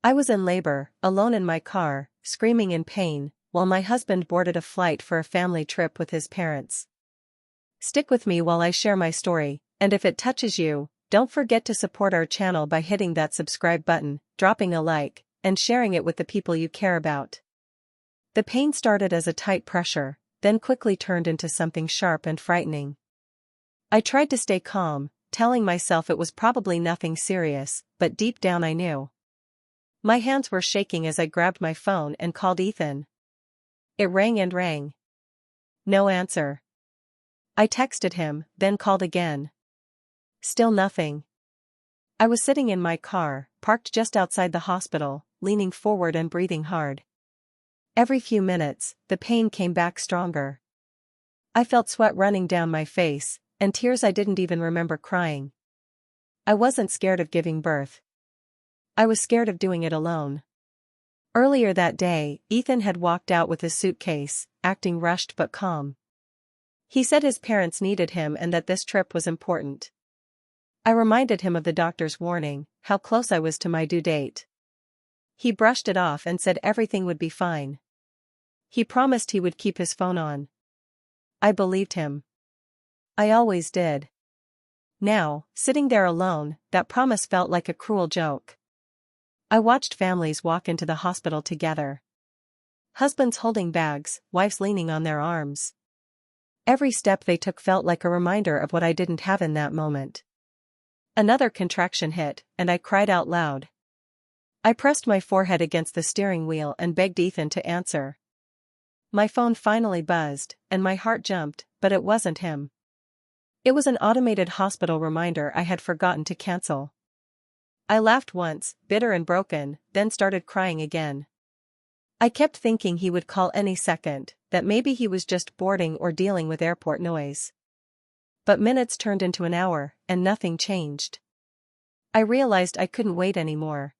I was in labor, alone in my car, screaming in pain, while my husband boarded a flight for a family trip with his parents. Stick with me while I share my story, and if it touches you, don't forget to support our channel by hitting that subscribe button, dropping a like, and sharing it with the people you care about. The pain started as a tight pressure, then quickly turned into something sharp and frightening. I tried to stay calm, telling myself it was probably nothing serious, but deep down I knew. My hands were shaking as I grabbed my phone and called Ethan. It rang and rang. No answer. I texted him, then called again. Still nothing. I was sitting in my car, parked just outside the hospital, leaning forward and breathing hard. Every few minutes, the pain came back stronger. I felt sweat running down my face, and tears I didn't even remember crying. I wasn't scared of giving birth. I was scared of doing it alone. Earlier that day, Ethan had walked out with his suitcase, acting rushed but calm. He said his parents needed him and that this trip was important. I reminded him of the doctor's warning, how close I was to my due date. He brushed it off and said everything would be fine. He promised he would keep his phone on. I believed him. I always did. Now, sitting there alone, that promise felt like a cruel joke. I watched families walk into the hospital together. Husbands holding bags, wives leaning on their arms. Every step they took felt like a reminder of what I didn't have in that moment. Another contraction hit, and I cried out loud. I pressed my forehead against the steering wheel and begged Ethan to answer. My phone finally buzzed, and my heart jumped, but it wasn't him. It was an automated hospital reminder I had forgotten to cancel. I laughed once, bitter and broken, then started crying again. I kept thinking he would call any second, that maybe he was just boarding or dealing with airport noise. But minutes turned into an hour, and nothing changed. I realized I couldn't wait anymore.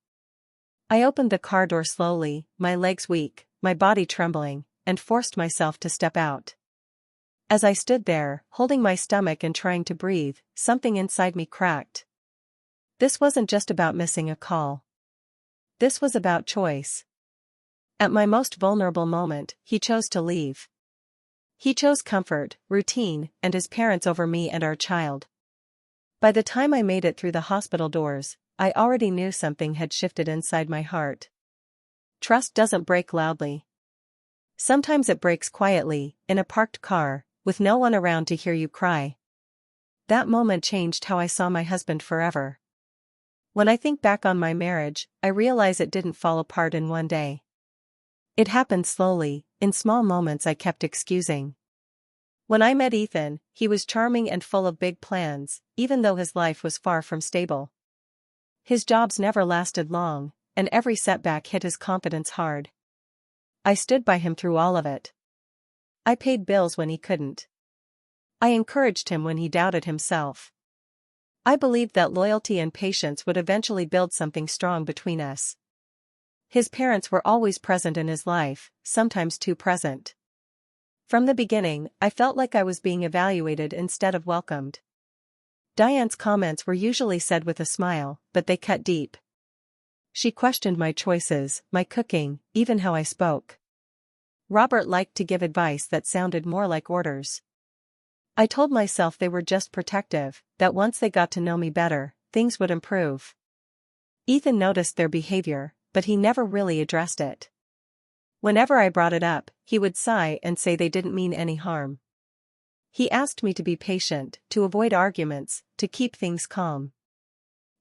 I opened the car door slowly, my legs weak, my body trembling, and forced myself to step out. As I stood there, holding my stomach and trying to breathe, something inside me cracked. This wasn't just about missing a call. This was about choice. At my most vulnerable moment, he chose to leave. He chose comfort, routine, and his parents over me and our child. By the time I made it through the hospital doors, I already knew something had shifted inside my heart. Trust doesn't break loudly. Sometimes it breaks quietly, in a parked car, with no one around to hear you cry. That moment changed how I saw my husband forever. When I think back on my marriage, I realize it didn't fall apart in one day. It happened slowly, in small moments I kept excusing. When I met Ethan, he was charming and full of big plans, even though his life was far from stable. His jobs never lasted long, and every setback hit his confidence hard. I stood by him through all of it. I paid bills when he couldn't. I encouraged him when he doubted himself. I believed that loyalty and patience would eventually build something strong between us. His parents were always present in his life, sometimes too present. From the beginning, I felt like I was being evaluated instead of welcomed. Diane's comments were usually said with a smile, but they cut deep. She questioned my choices, my cooking, even how I spoke. Robert liked to give advice that sounded more like orders. I told myself they were just protective, that once they got to know me better, things would improve. Ethan noticed their behavior, but he never really addressed it. Whenever I brought it up, he would sigh and say they didn't mean any harm. He asked me to be patient, to avoid arguments, to keep things calm.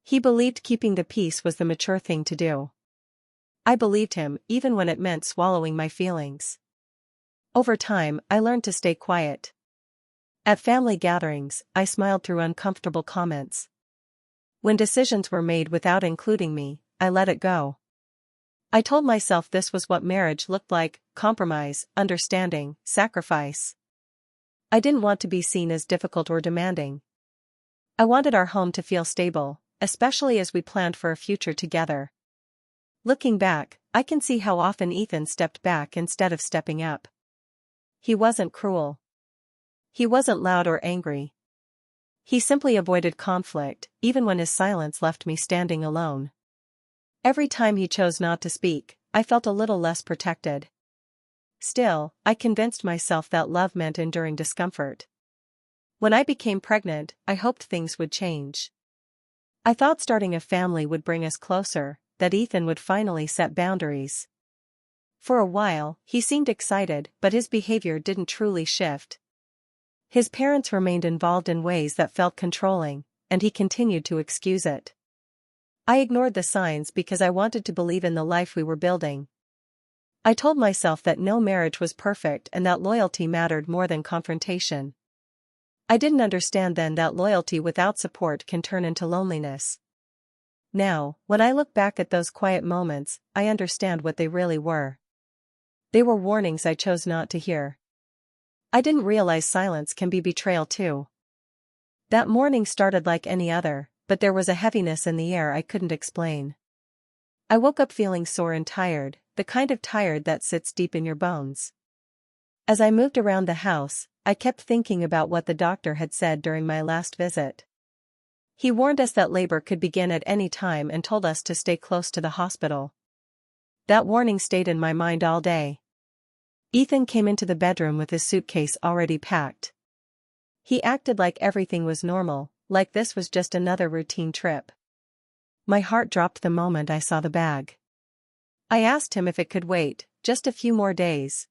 He believed keeping the peace was the mature thing to do. I believed him, even when it meant swallowing my feelings. Over time, I learned to stay quiet. At family gatherings, I smiled through uncomfortable comments. When decisions were made without including me, I let it go. I told myself this was what marriage looked like: compromise, understanding, sacrifice. I didn't want to be seen as difficult or demanding. I wanted our home to feel stable, especially as we planned for a future together. Looking back, I can see how often Ethan stepped back instead of stepping up. He wasn't cruel. He wasn't loud or angry. He simply avoided conflict, even when his silence left me standing alone. Every time he chose not to speak, I felt a little less protected. Still, I convinced myself that love meant enduring discomfort. When I became pregnant, I hoped things would change. I thought starting a family would bring us closer, that Ethan would finally set boundaries. For a while, he seemed excited, but his behavior didn't truly shift. His parents remained involved in ways that felt controlling, and he continued to excuse it. I ignored the signs because I wanted to believe in the life we were building. I told myself that no marriage was perfect and that loyalty mattered more than confrontation. I didn't understand then that loyalty without support can turn into loneliness. Now, when I look back at those quiet moments, I understand what they really were. They were warnings I chose not to hear. I didn't realize silence can be betrayal too. That morning started like any other, but there was a heaviness in the air I couldn't explain. I woke up feeling sore and tired, the kind of tired that sits deep in your bones. As I moved around the house, I kept thinking about what the doctor had said during my last visit. He warned us that labor could begin at any time and told us to stay close to the hospital. That warning stayed in my mind all day. Ethan came into the bedroom with his suitcase already packed. He acted like everything was normal, like this was just another routine trip. My heart dropped the moment I saw the bag. I asked him if it could wait, just a few more days.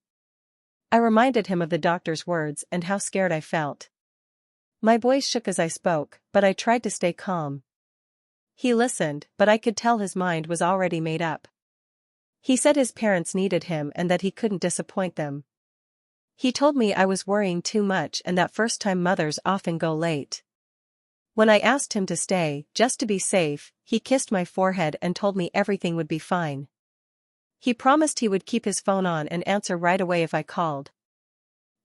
I reminded him of the doctor's words and how scared I felt. My voice shook as I spoke, but I tried to stay calm. He listened, but I could tell his mind was already made up. He said his parents needed him and that he couldn't disappoint them. He told me I was worrying too much and that first-time mothers often go late. When I asked him to stay, just to be safe, he kissed my forehead and told me everything would be fine. He promised he would keep his phone on and answer right away if I called.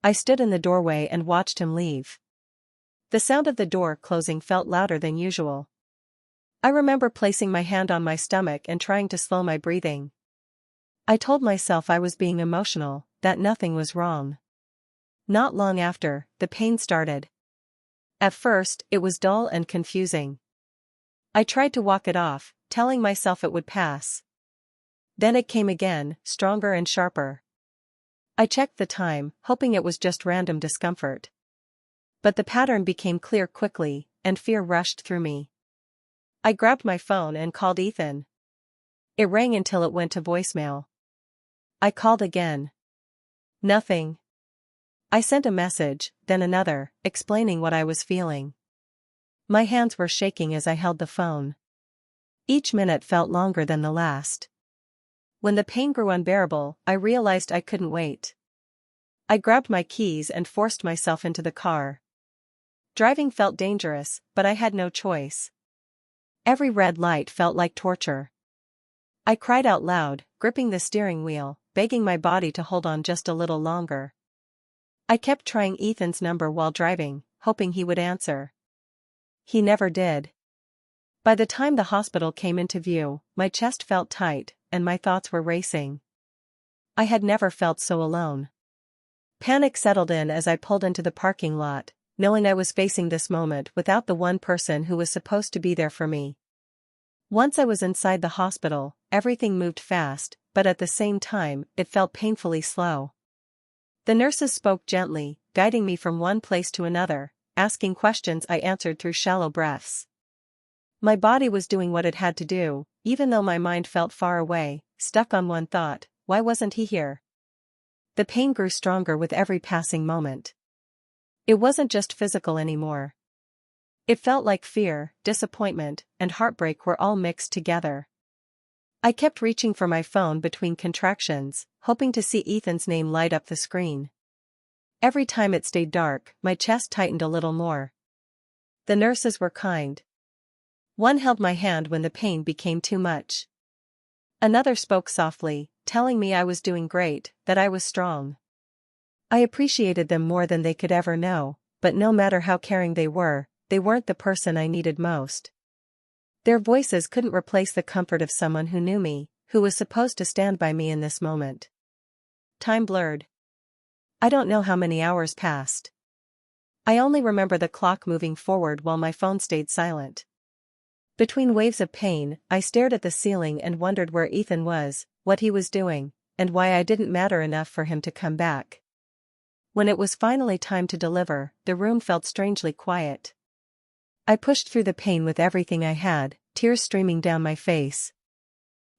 I stood in the doorway and watched him leave. The sound of the door closing felt louder than usual. I remember placing my hand on my stomach and trying to slow my breathing. I told myself I was being emotional, that nothing was wrong. Not long after, the pain started. At first, it was dull and confusing. I tried to walk it off, telling myself it would pass. Then it came again, stronger and sharper. I checked the time, hoping it was just random discomfort. But the pattern became clear quickly, and fear rushed through me. I grabbed my phone and called Ethan. It rang until it went to voicemail. I called again. Nothing. I sent a message, then another, explaining what I was feeling. My hands were shaking as I held the phone. Each minute felt longer than the last. When the pain grew unbearable, I realized I couldn't wait. I grabbed my keys and forced myself into the car. Driving felt dangerous, but I had no choice. Every red light felt like torture. I cried out loud, gripping the steering wheel, begging my body to hold on just a little longer. I kept trying Ethan's number while driving, hoping he would answer. He never did. By the time the hospital came into view, my chest felt tight, and my thoughts were racing. I had never felt so alone. Panic settled in as I pulled into the parking lot, knowing I was facing this moment without the one person who was supposed to be there for me. Once I was inside the hospital, everything moved fast, but at the same time, it felt painfully slow. The nurses spoke gently, guiding me from one place to another, asking questions I answered through shallow breaths. My body was doing what it had to do, even though my mind felt far away, stuck on one thought: why wasn't he here? The pain grew stronger with every passing moment. It wasn't just physical anymore. It felt like fear, disappointment, and heartbreak were all mixed together. I kept reaching for my phone between contractions, hoping to see Ethan's name light up the screen. Every time it stayed dark, my chest tightened a little more. The nurses were kind. One held my hand when the pain became too much. Another spoke softly, telling me I was doing great, that I was strong. I appreciated them more than they could ever know, but no matter how caring they weren't the person I needed most. Their voices couldn't replace the comfort of someone who knew me, who was supposed to stand by me in this moment. Time blurred. I don't know how many hours passed. I only remember the clock moving forward while my phone stayed silent. Between waves of pain, I stared at the ceiling and wondered where Ethan was, what he was doing, and why I didn't matter enough for him to come back. When it was finally time to deliver, the room felt strangely quiet. I pushed through the pain with everything I had, tears streaming down my face.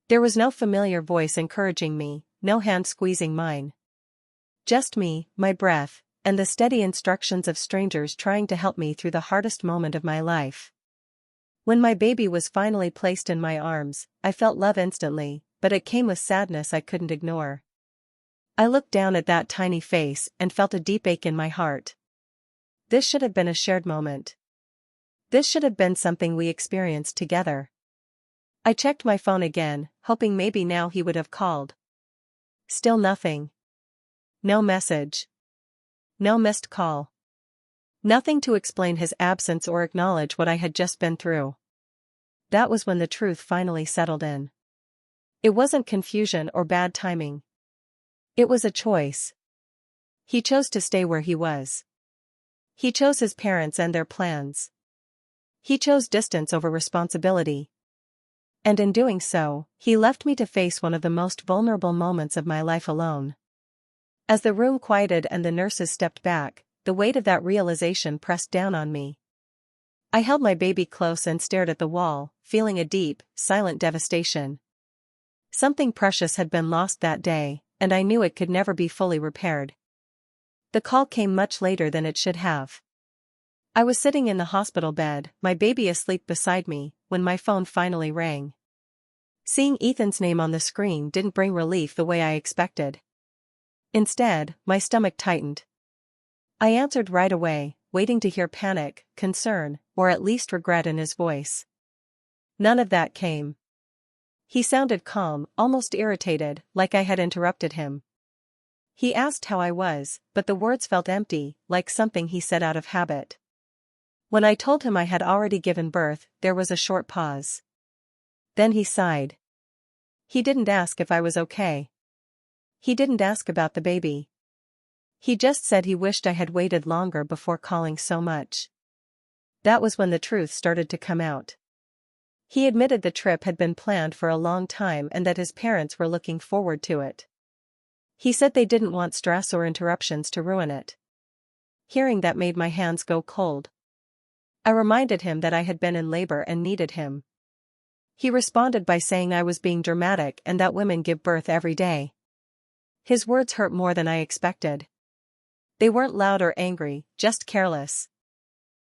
There was no familiar voice encouraging me, no hand squeezing mine. Just me, my breath, and the steady instructions of strangers trying to help me through the hardest moment of my life. When my baby was finally placed in my arms, I felt love instantly, but it came with sadness I couldn't ignore. I looked down at that tiny face and felt a deep ache in my heart. This should have been a shared moment. This should have been something we experienced together. I checked my phone again, hoping maybe now he would have called. Still nothing. No message. No missed call. Nothing to explain his absence or acknowledge what I had just been through. That was when the truth finally settled in. It wasn't confusion or bad timing. It was a choice. He chose to stay where he was. He chose his parents and their plans. He chose distance over responsibility. And in doing so, he left me to face one of the most vulnerable moments of my life alone. As the room quieted and the nurses stepped back, the weight of that realization pressed down on me. I held my baby close and stared at the wall, feeling a deep, silent devastation. Something precious had been lost that day, and I knew it could never be fully repaired. The call came much later than it should have. I was sitting in the hospital bed, my baby asleep beside me, when my phone finally rang. Seeing Ethan's name on the screen didn't bring relief the way I expected. Instead, my stomach tightened. I answered right away, waiting to hear panic, concern, or at least regret in his voice. None of that came. He sounded calm, almost irritated, like I had interrupted him. He asked how I was, but the words felt empty, like something he said out of habit. When I told him I had already given birth, there was a short pause. Then he sighed. He didn't ask if I was okay. He didn't ask about the baby. He just said he wished I had waited longer before calling so much. That was when the truth started to come out. He admitted the trip had been planned for a long time and that his parents were looking forward to it. He said they didn't want stress or interruptions to ruin it. Hearing that made my hands go cold. I reminded him that I had been in labor and needed him. He responded by saying I was being dramatic and that women give birth every day. His words hurt more than I expected. They weren't loud or angry, just careless.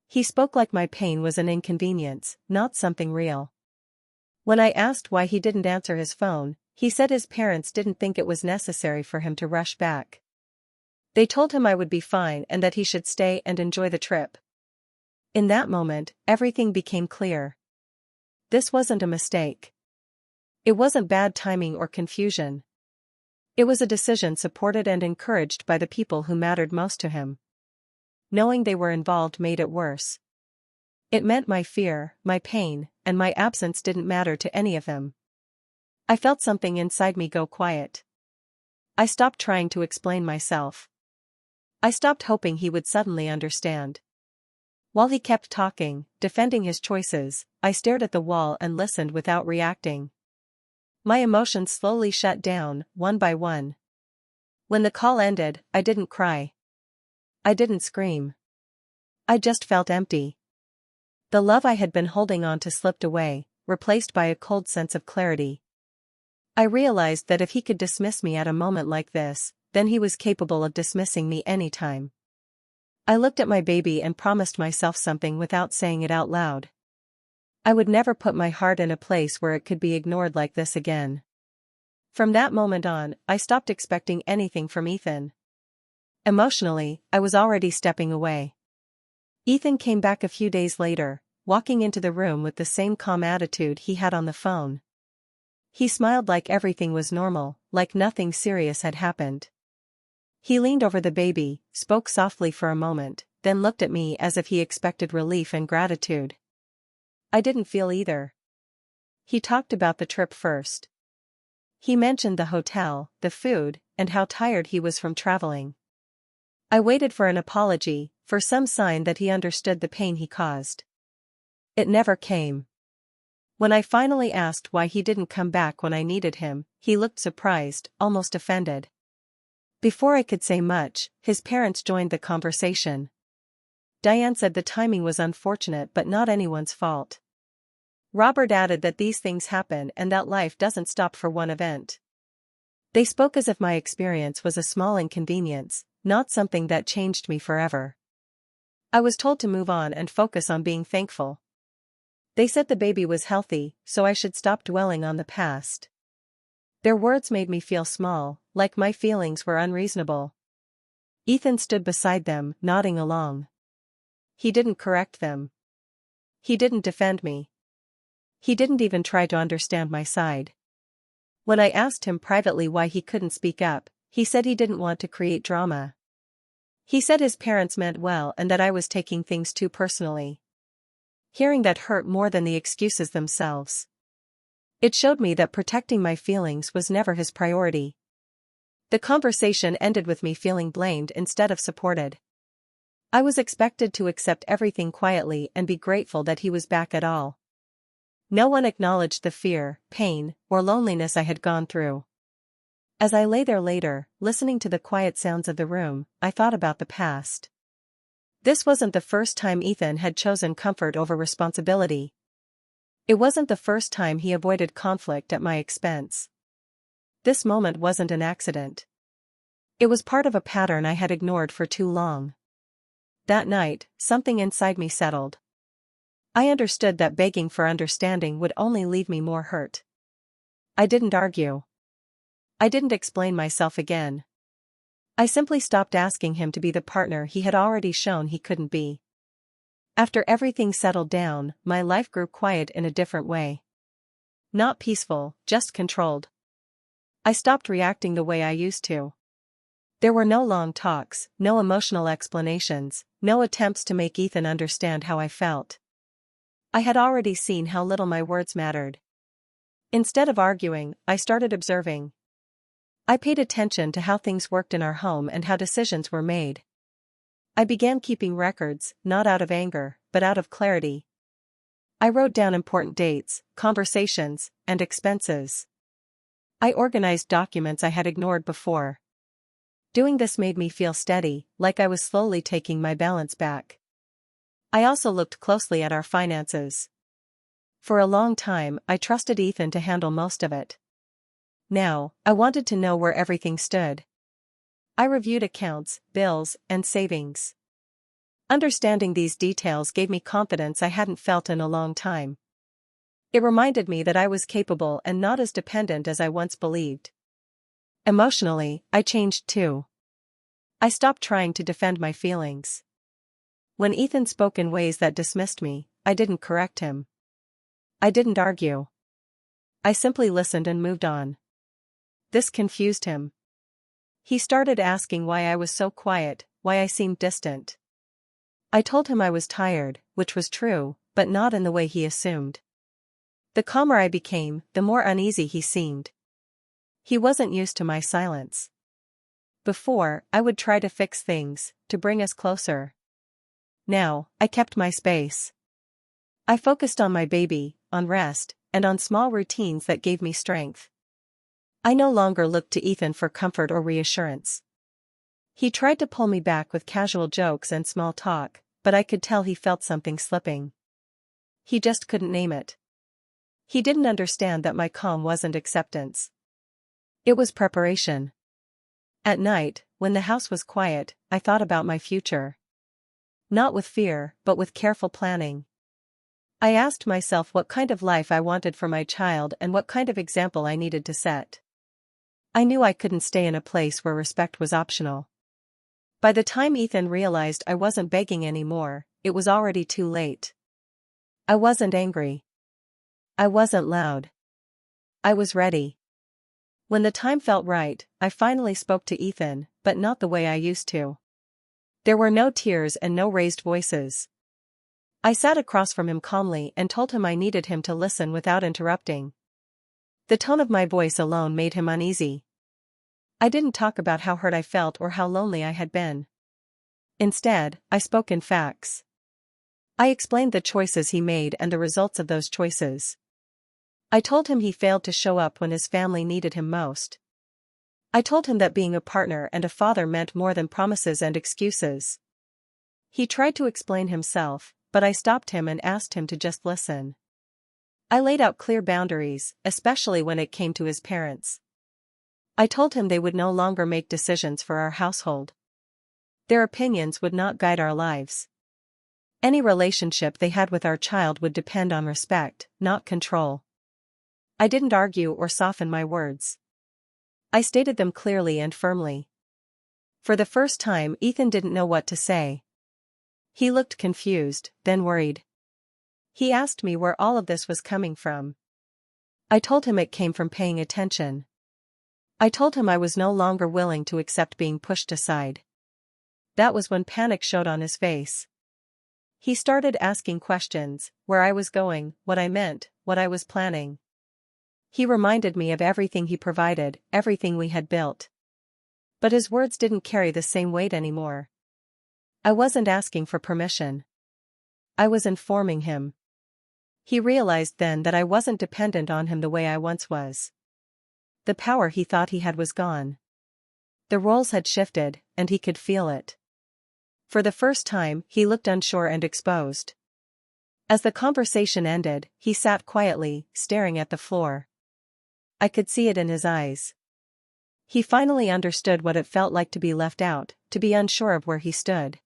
He spoke like my pain was an inconvenience, not something real. When I asked why he didn't answer his phone, he said his parents didn't think it was necessary for him to rush back. They told him I would be fine and that he should stay and enjoy the trip. In that moment, everything became clear. This wasn't a mistake. It wasn't bad timing or confusion. It was a decision supported and encouraged by the people who mattered most to him. Knowing they were involved made it worse. It meant my fear, my pain, and my absence didn't matter to any of them. I felt something inside me go quiet. I stopped trying to explain myself. I stopped hoping he would suddenly understand. While he kept talking, defending his choices, I stared at the wall and listened without reacting. My emotions slowly shut down, one by one. When the call ended, I didn't cry. I didn't scream. I just felt empty. The love I had been holding on to slipped away, replaced by a cold sense of clarity. I realized that if he could dismiss me at a moment like this, then he was capable of dismissing me anytime. I looked at my baby and promised myself something without saying it out loud. I would never put my heart in a place where it could be ignored like this again. From that moment on, I stopped expecting anything from Ethan. Emotionally, I was already stepping away. Ethan came back a few days later, walking into the room with the same calm attitude he had on the phone. He smiled like everything was normal, like nothing serious had happened. He leaned over the baby, spoke softly for a moment, then looked at me as if he expected relief and gratitude. I didn't feel either. He talked about the trip first. He mentioned the hotel, the food, and how tired he was from traveling. I waited for an apology, for some sign that he understood the pain he caused. It never came. When I finally asked why he didn't come back when I needed him, he looked surprised, almost offended. Before I could say much, his parents joined the conversation. Diane said the timing was unfortunate but not anyone's fault. Robert added that these things happen and that life doesn't stop for one event. They spoke as if my experience was a small inconvenience, not something that changed me forever. I was told to move on and focus on being thankful. They said the baby was healthy, so I should stop dwelling on the past. Their words made me feel small, like my feelings were unreasonable. Ethan stood beside them, nodding along. He didn't correct them. He didn't defend me. He didn't even try to understand my side. When I asked him privately why he couldn't speak up, he said he didn't want to create drama. He said his parents meant well and that I was taking things too personally. Hearing that hurt more than the excuses themselves. It showed me that protecting my feelings was never his priority. The conversation ended with me feeling blamed instead of supported. I was expected to accept everything quietly and be grateful that he was back at all. No one acknowledged the fear, pain, or loneliness I had gone through. As I lay there later, listening to the quiet sounds of the room, I thought about the past. This wasn't the first time Ethan had chosen comfort over responsibility. It wasn't the first time he avoided conflict at my expense. This moment wasn't an accident. It was part of a pattern I had ignored for too long. That night, something inside me settled. I understood that begging for understanding would only leave me more hurt. I didn't argue. I didn't explain myself again. I simply stopped asking him to be the partner he had already shown he couldn't be. After everything settled down, my life grew quiet in a different way. Not peaceful, just controlled. I stopped reacting the way I used to. There were no long talks, no emotional explanations, no attempts to make Ethan understand how I felt. I had already seen how little my words mattered. Instead of arguing, I started observing. I paid attention to how things worked in our home and how decisions were made. I began keeping records, not out of anger, but out of clarity. I wrote down important dates, conversations, and expenses. I organized documents I had ignored before. Doing this made me feel steady, like I was slowly taking my balance back. I also looked closely at our finances. For a long time, I trusted Ethan to handle most of it. Now, I wanted to know where everything stood. I reviewed accounts, bills, and savings. Understanding these details gave me confidence I hadn't felt in a long time. It reminded me that I was capable and not as dependent as I once believed. Emotionally, I changed too. I stopped trying to defend my feelings. When Ethan spoke in ways that dismissed me, I didn't correct him. I didn't argue. I simply listened and moved on. This confused him. He started asking why I was so quiet, why I seemed distant. I told him I was tired, which was true, but not in the way he assumed. The calmer I became, the more uneasy he seemed. He wasn't used to my silence. Before, I would try to fix things, to bring us closer. Now, I kept my space. I focused on my baby, on rest, and on small routines that gave me strength. I no longer looked to Ethan for comfort or reassurance. He tried to pull me back with casual jokes and small talk, but I could tell he felt something slipping. He just couldn't name it. He didn't understand that my calm wasn't acceptance. It was preparation. At night, when the house was quiet, I thought about my future. Not with fear, but with careful planning. I asked myself what kind of life I wanted for my child and what kind of example I needed to set. I knew I couldn't stay in a place where respect was optional. By the time Ethan realized I wasn't begging anymore, it was already too late. I wasn't angry. I wasn't loud. I was ready. When the time felt right, I finally spoke to Ethan, but not the way I used to. There were no tears and no raised voices. I sat across from him calmly and told him I needed him to listen without interrupting. The tone of my voice alone made him uneasy. I didn't talk about how hurt I felt or how lonely I had been. Instead, I spoke in facts. I explained the choices he made and the results of those choices. I told him he failed to show up when his family needed him most. I told him that being a partner and a father meant more than promises and excuses. He tried to explain himself, but I stopped him and asked him to just listen. I laid out clear boundaries, especially when it came to his parents. I told him they would no longer make decisions for our household. Their opinions would not guide our lives. Any relationship they had with our child would depend on respect, not control. I didn't argue or soften my words. I stated them clearly and firmly. For the first time, Ethan didn't know what to say. He looked confused, then worried. He asked me where all of this was coming from. I told him it came from paying attention. I told him I was no longer willing to accept being pushed aside. That was when panic showed on his face. He started asking questions, where I was going, what I meant, what I was planning. He reminded me of everything he provided, everything we had built. But his words didn't carry the same weight anymore. I wasn't asking for permission. I was informing him. He realized then that I wasn't dependent on him the way I once was. The power he thought he had was gone. The roles had shifted, and he could feel it. For the first time, he looked unsure and exposed. As the conversation ended, he sat quietly, staring at the floor. I could see it in his eyes. He finally understood what it felt like to be left out, to be unsure of where he stood.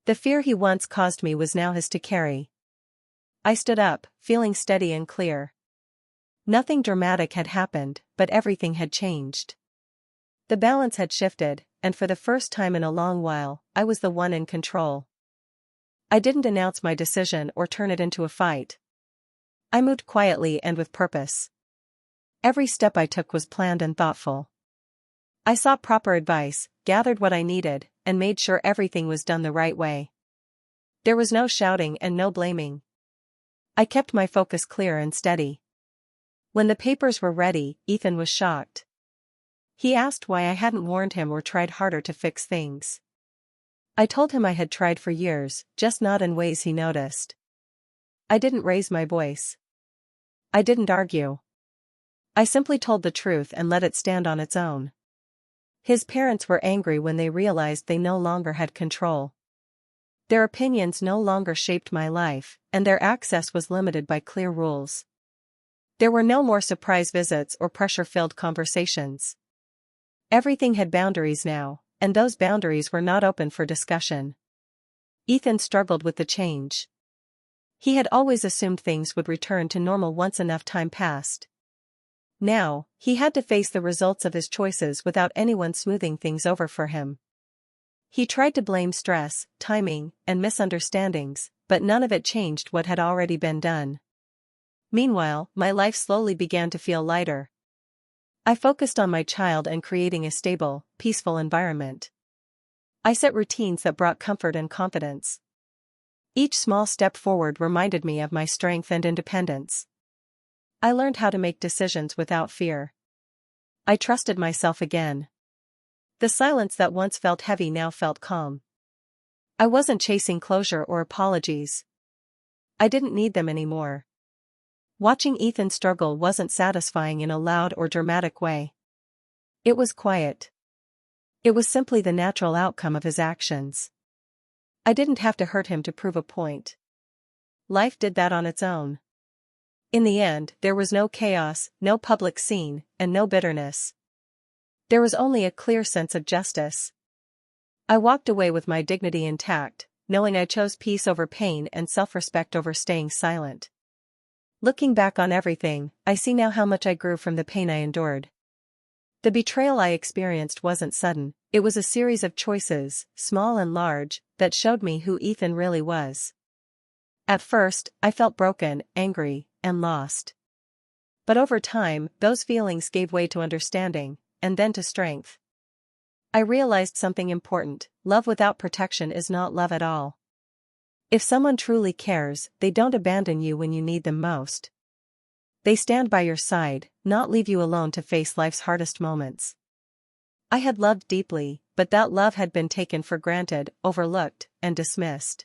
The fear he once caused me was now his to carry. I stood up, feeling steady and clear. Nothing dramatic had happened, but everything had changed. The balance had shifted, and for the first time in a long while, I was the one in control. I didn't announce my decision or turn it into a fight. I moved quietly and with purpose. Every step I took was planned and thoughtful. I sought proper advice, gathered what I needed, and made sure everything was done the right way. There was no shouting and no blaming. I kept my focus clear and steady. When the papers were ready, Ethan was shocked. He asked why I hadn't warned him or tried harder to fix things. I told him I had tried for years, just not in ways he noticed. I didn't raise my voice. I didn't argue. I simply told the truth and let it stand on its own. His parents were angry when they realized they no longer had control. Their opinions no longer shaped my life, and their access was limited by clear rules. There were no more surprise visits or pressure-filled conversations. Everything had boundaries now, and those boundaries were not open for discussion. Ethan struggled with the change. He had always assumed things would return to normal once enough time passed. Now, he had to face the results of his choices without anyone smoothing things over for him. He tried to blame stress, timing, and misunderstandings, but none of it changed what had already been done. Meanwhile, my life slowly began to feel lighter. I focused on my child and creating a stable, peaceful environment. I set routines that brought comfort and confidence. Each small step forward reminded me of my strength and independence. I learned how to make decisions without fear. I trusted myself again. The silence that once felt heavy now felt calm. I wasn't chasing closure or apologies. I didn't need them anymore. Watching Ethan struggle wasn't satisfying in a loud or dramatic way. It was quiet. It was simply the natural outcome of his actions. I didn't have to hurt him to prove a point. Life did that on its own. In the end, there was no chaos, no public scene, and no bitterness. There was only a clear sense of justice. I walked away with my dignity intact, knowing I chose peace over pain and self-respect over staying silent. Looking back on everything, I see now how much I grew from the pain I endured. The betrayal I experienced wasn't sudden, it was a series of choices, small and large, that showed me who Ethan really was. At first, I felt broken, angry, and lost. But over time, those feelings gave way to understanding, and then to strength. I realized something important: love without protection is not love at all. If someone truly cares, they don't abandon you when you need them most. They stand by your side, not leave you alone to face life's hardest moments. I had loved deeply, but that love had been taken for granted, overlooked, and dismissed.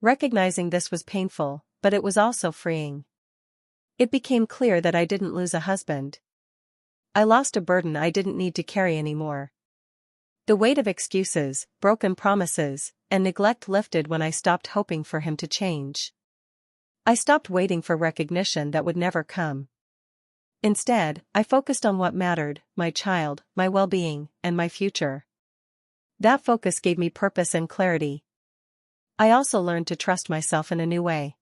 Recognizing this was painful, but it was also freeing. It became clear that I didn't lose a husband. I lost a burden I didn't need to carry anymore. The weight of excuses, broken promises, and neglect lifted when I stopped hoping for him to change. I stopped waiting for recognition that would never come. Instead, I focused on what mattered: my child, my well-being, and my future. That focus gave me purpose and clarity. I also learned to trust myself in a new way.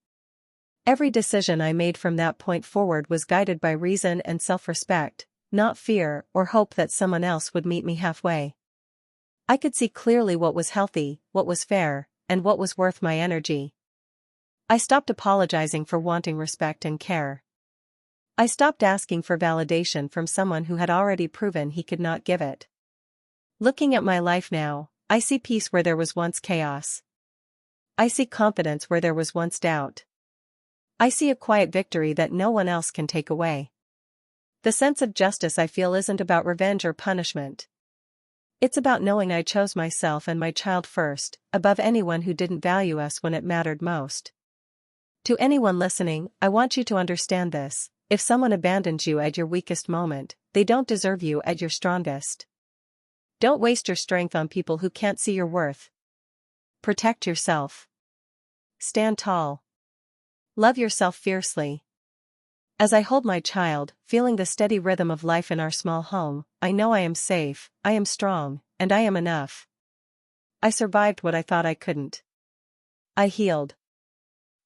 Every decision I made from that point forward was guided by reason and self-respect, not fear or hope that someone else would meet me halfway. I could see clearly what was healthy, what was fair, and what was worth my energy. I stopped apologizing for wanting respect and care. I stopped asking for validation from someone who had already proven he could not give it. Looking at my life now, I see peace where there was once chaos. I see confidence where there was once doubt. I see a quiet victory that no one else can take away. The sense of justice I feel isn't about revenge or punishment. It's about knowing I chose myself and my child first, above anyone who didn't value us when it mattered most. To anyone listening, I want you to understand this: if someone abandons you at your weakest moment, they don't deserve you at your strongest. Don't waste your strength on people who can't see your worth. Protect yourself. Stand tall. Love yourself fiercely. As I hold my child, feeling the steady rhythm of life in our small home, I know I am safe, I am strong, and I am enough. I survived what I thought I couldn't. I healed.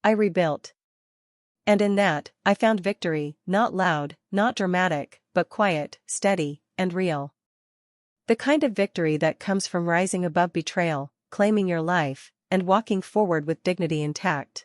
I rebuilt. And in that, I found victory, not loud, not dramatic, but quiet, steady, and real. The kind of victory that comes from rising above betrayal, claiming your life, and walking forward with dignity intact.